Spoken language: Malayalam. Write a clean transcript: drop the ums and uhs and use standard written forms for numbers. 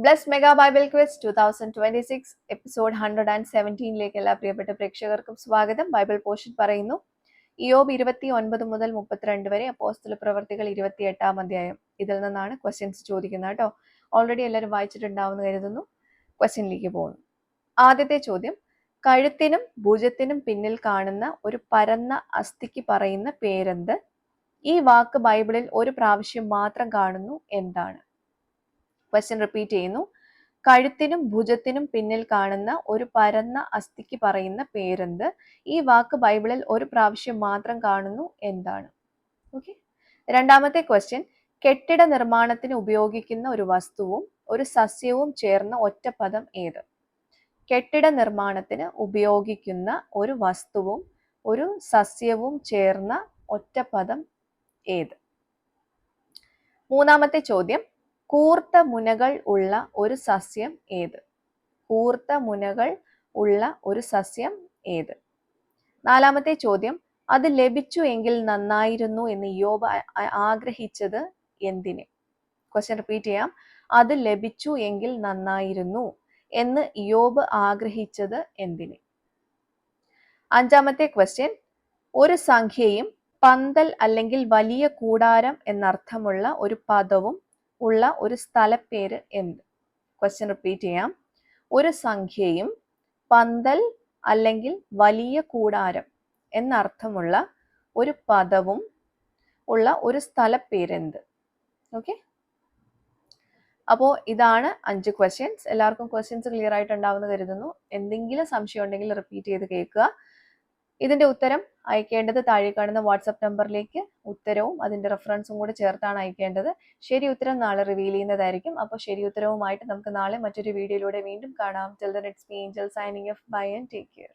Bless mega Bible quiz 2026 episode 117ലേക്ക് എല്ലാ പ്രിയപ്പെട്ട പ്രേക്ഷകർക്കും സ്വാഗതം. ബൈബിൾ പോർഷൻ പറയുന്നു, ഇയ്യോബ് 29 മുതൽ 32 വരെ, അപ്പോസ്തല പ്രവർത്തികൾ 28 അധ്യായം. ഇതിൽ നിന്നാണ് ക്വസ്റ്റ്യൻസ് ചോദിക്കുന്നത് കേട്ടോ. ഓൾറെഡി എല്ലാവരും വായിച്ചിട്ടുണ്ടാവുമെന്ന് കരുതുന്നു. ക്വസ്റ്റ്യനിലേക്ക് പോകുന്നു. ആദ്യത്തെ ചോദ്യം, കഴുത്തിനും ഭുജത്തിനും പിന്നിൽ കാണുന്ന ഒരു പരന്ന അസ്ഥിക്ക് പറയുന്ന പേരെന്ത്? ഈ വാക്ക് ബൈബിളിൽ ഒരു പ്രാവശ്യം മാത്രം കാണുന്നു, എന്താണ്? ക്വസ്റ്റ്യൻ റിപ്പീറ്റ് ചെയ്യുന്നു. കഴുത്തിനും ഭുജത്തിനും പിന്നിൽ കാണുന്ന ഒരു പരന്ന അസ്ഥിക്ക് പറയുന്ന പേരെന്ത്? ഈ വാക്ക് ബൈബിളിൽ ഒരു പ്രാവശ്യം മാത്രം കാണുന്നു, എന്താണ്? ഓക്കെ. രണ്ടാമത്തെ ക്വസ്റ്റ്യൻ, കെട്ടിട നിർമ്മാണത്തിന് ഉപയോഗിക്കുന്ന ഒരു വസ്തുവും ഒരു സസ്യവും ചേർന്ന ഒറ്റപ്പദം ഏത്? കെട്ടിട നിർമ്മാണത്തിന് ഉപയോഗിക്കുന്ന ഒരു വസ്തുവും ഒരു സസ്യവും ചേർന്ന ഒറ്റപ്പദം ഏത്? മൂന്നാമത്തെ ചോദ്യം, കൂർത്ത മുനകൾ ഉള്ള ഒരു സസ്യം ഏത്? കൂർത്ത മുനകൾ ഉള്ള ഒരു സസ്യം ഏത്? നാലാമത്തെ ചോദ്യം, അത് ലഭിച്ചു എങ്കിൽ നന്നായിരുന്നു എന്ന് ഇയ്യോബ് ആഗ്രഹിച്ചത് എന്തിന്? ക്വസ്റ്റ്യൻ റിപ്പീറ്റ് ചെയ്യാം. അത് ലഭിച്ചു എങ്കിൽ നന്നായിരുന്നു എന്ന് ഇയ്യോബ് ആഗ്രഹിച്ചത് എന്തിന്? അഞ്ചാമത്തെ ക്വസ്റ്റ്യൻ, ഒരു സംഖ്യയും പന്തൽ അല്ലെങ്കിൽ വലിയ കൂടാരം എന്നർത്ഥമുള്ള ഒരു പദവും ഉള്ള ഒരു സ്ഥലപ്പേര് എന്ത്? ക്വസ്റ്റ്യൻ റിപ്പീറ്റ് ചെയ്യാം. ഒരു സംഖ്യയും പന്തൽ അല്ലെങ്കിൽ വലിയ കൂടാരം എന്നർത്ഥമുള്ള ഒരു പദവും ഉള്ള ഒരു സ്ഥലപ്പേര് എന്ത്? ഓക്കെ. അപ്പോൾ ഇതാണ് 5 ക്വസ്റ്റ്യൻസ്. എല്ലാവർക്കും ക്വസ്റ്റ്യൻസ് ക്ലിയർ ആയിട്ടുണ്ടാവുമെന്ന് കരുതുന്നു. എന്തെങ്കിലും സംശയം ഉണ്ടെങ്കിൽ റിപ്പീറ്റ് ചെയ്ത് കേൾക്കുക. ഇതിന്റെ ഉത്തരം അയക്കേണ്ടത് താഴെ കാണുന്ന വാട്സപ്പ് നമ്പറിലേക്ക് ഉത്തരവും അതിന്റെ റെഫറൻസും കൂടെ ചേർത്താണ് അയക്കേണ്ടത്. ശരി ഉത്തരം നാളെ റിവീൽ ചെയ്യുന്നതായിരിക്കും. അപ്പോൾ ശരി ഉത്തരവുമായിട്ട് നമുക്ക് നാളെ മറ്റൊരു വീഡിയോയിലൂടെ വീണ്ടും കാണാം. Till then, it's me, Angel, signing off. Bye and take care.